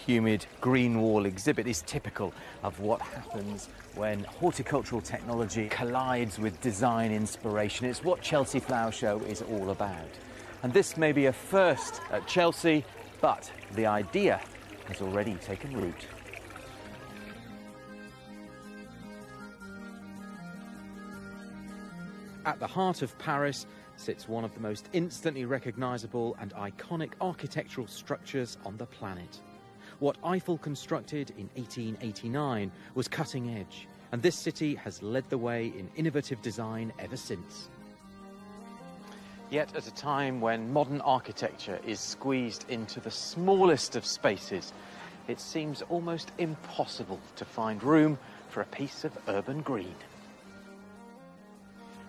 humid green wall exhibit is typical of what happens when horticultural technology collides with design inspiration. It's what Chelsea Flower Show is all about. And this may be a first at Chelsea, but the idea has already taken root. At the heart of Paris sits one of the most instantly recognisable and iconic architectural structures on the planet. What Eiffel constructed in 1889 was cutting edge, and this city has led the way in innovative design ever since. Yet at a time when modern architecture is squeezed into the smallest of spaces, it seems almost impossible to find room for a piece of urban green.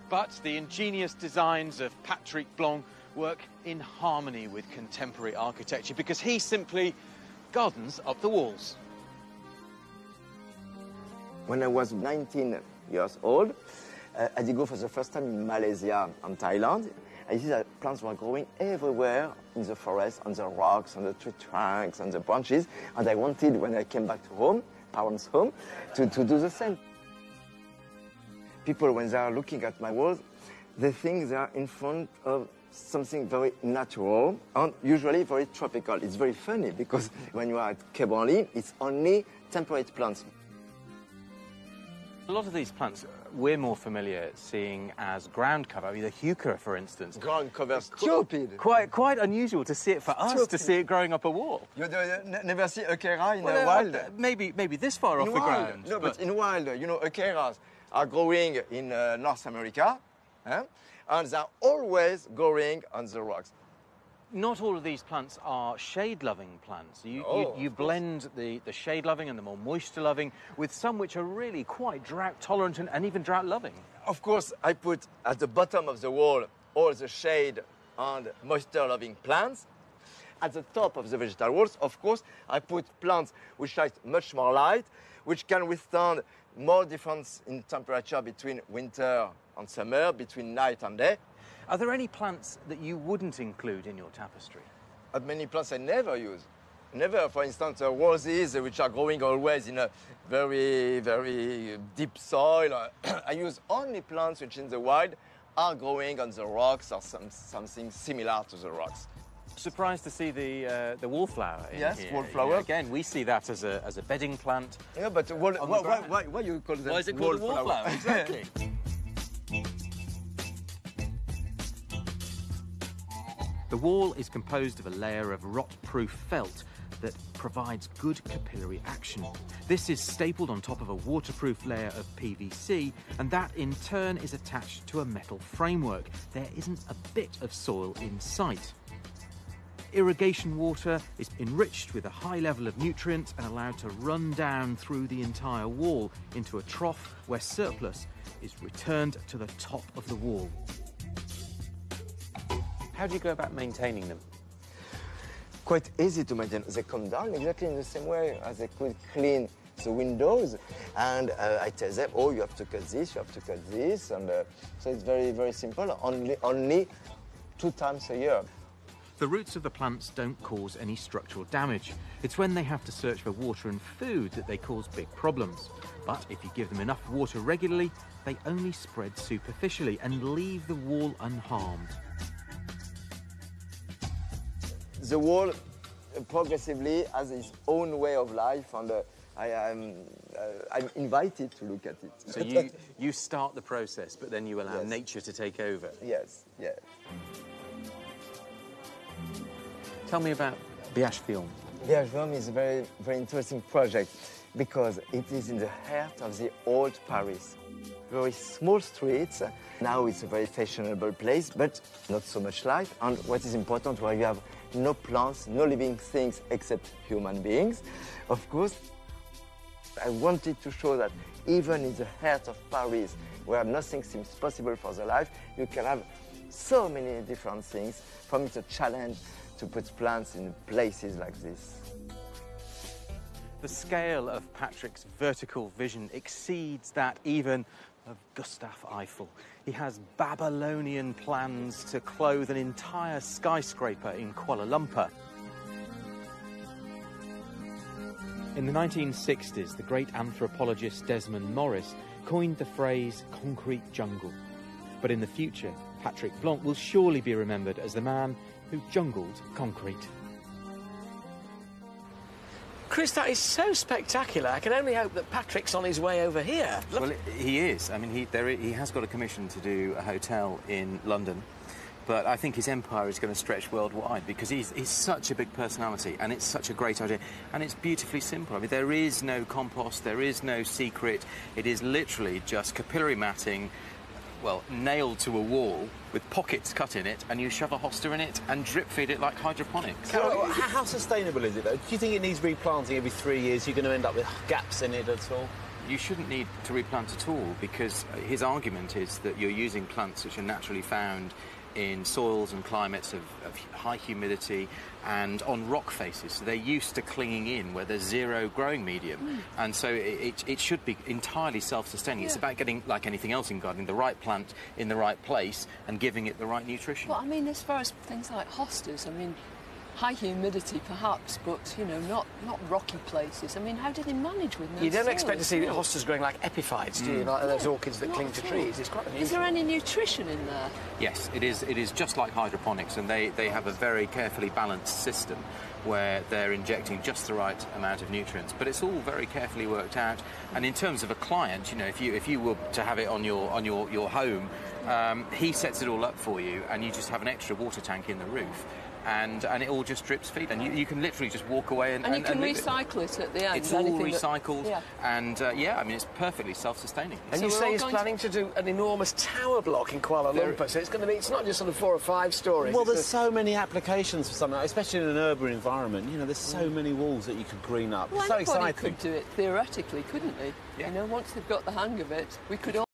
But the ingenious designs of Patrick Blanc work in harmony with contemporary architecture because he simply gardens up the walls. When I was 19 years old, I did go for the first time in Malaysia and Thailand. I see that plants were growing everywhere in the forest, on the rocks, on the tree trunks, on the branches. And I wanted, when I came back to home, parents' home, to do the same. People, when they are looking at my walls, they think they are in front of something very natural and usually very tropical. It's very funny because when you are at Quai, it's only temperate plants. A lot of these plants we're more familiar seeing as ground cover. I mean, the heuchera, for instance. Ground cover, stupid. Quite unusual to see it for us, to see it growing up a wall. You never see euchera in the wild? Maybe this far off the ground. No, but in wild, you know, eucheras are growing in North America, and they're always growing on the rocks. Not all of these plants are shade-loving plants. You blend the shade-loving and the more moisture-loving with some which are really quite drought-tolerant and even drought-loving. Of course, I put at the bottom of the wall all the shade and moisture-loving plants. At the top of the vegetal walls, of course, I put plants which like much more light, which can withstand more difference in temperature between winter and summer, between night and day. Are there any plants that you wouldn't include in your tapestry? Many plants I never use. Never, for instance, roses, which are growing always in a very, very deep soil. I use only plants which in the wild are growing on the rocks or something similar to the rocks. Surprised to see the wallflower in yes, here. wallflower. Yeah, again, we see that as a bedding plant. Yeah, but why you call them why is it called wallflower? A wallflower? Exactly. The wall is composed of a layer of rot-proof felt that provides good capillary action. This is stapled on top of a waterproof layer of PVC, and that in turn is attached to a metal framework. There isn't a bit of soil in sight. Irrigation water is enriched with a high level of nutrients and allowed to run down through the entire wall into a trough where surplus is returned to the top of the wall. How do you go about maintaining them? Quite easy to maintain. They come down exactly in the same way as they could clean the windows. And I tell them, oh, you have to cut this, you have to cut this. And so it's very, very simple, only 2 times a year. The roots of the plants don't cause any structural damage. It's when they have to search for water and food that they cause big problems. But if you give them enough water regularly, they only spread superficially and leave the wall unharmed. The wall progressively has its own way of life, and I'm invited to look at it. So you start the process, but then you allow nature to take over? Yes, yes. Tell me about Blanc-Vertical. Blanc-Vertical is a very, very interesting project because it is in the heart of the old Paris. Very small streets. Now it's a very fashionable place, but not so much life. And what is important, where you have no plants, no living things except human beings. Of course, I wanted to show that even in the heart of Paris, where nothing seems possible for the life, you can have so many different things. For me, it's a challenge to put plants in places like this. The scale of Patrick's vertical vision exceeds that even of Gustave Eiffel. He has Babylonian plans to clothe an entire skyscraper in Kuala Lumpur. In the 1960s, the great anthropologist Desmond Morris coined the phrase concrete jungle. But in the future, Patrick Blanc will surely be remembered as the man who jungled concrete. Chris, that is so spectacular. I can only hope that Patrick's on his way over here. Look. Well, he is. I mean, he has got a commission to do a hotel in London, but I think his empire is going to stretch worldwide because he's such a big personality and it's such a great idea and it's beautifully simple. I mean, there is no compost, there is no secret. It is literally just capillary matting, well, nailed to a wall with pockets cut in it, and you shove a hosta in it and drip feed it like hydroponics. So, how sustainable is it, though? Do you think it needs replanting every 3 years? You're going to end up with gaps in it at all? You shouldn't need to replant at all because his argument is that you're using plants which are naturally found in soils and climates of high humidity and on rock faces, so they're used to clinging in where there's zero growing medium, and so it should be entirely self-sustaining. It's about getting, like anything else in gardening, the right plant in the right place and giving it the right nutrition. Well, I mean, as far as things like hostas, I mean, high humidity perhaps, but, you know, not rocky places. I mean, how do they manage with no You don't soil expect to see hostas growing like epiphytes, do you? Like those orchids that cling to trees. It's quite unusual. Is there any nutrition in there? Yes, it is. It is just like hydroponics, and they have a very carefully balanced system where they're injecting just the right amount of nutrients. But it's all very carefully worked out. And in terms of a client, you know, if you were to have it on your home, he sets it all up for you, and you just have an extra water tank in the roof. And it all just drips feed, and you can literally just walk away and you can recycle it at the end. It's all recycled, and yeah, I mean, it's perfectly self-sustaining. And so you say he's planning to do an enormous tower block in Kuala Lumpur, so it's going to be, it's not just sort of 4 or 5 stories. Well, there's so many applications for something, especially in an urban environment. You know, there's so many walls that you could green up. Well, it's so anybody exciting. could do it theoretically, couldn't they? Yeah. You know, once they've got the hang of it, we could all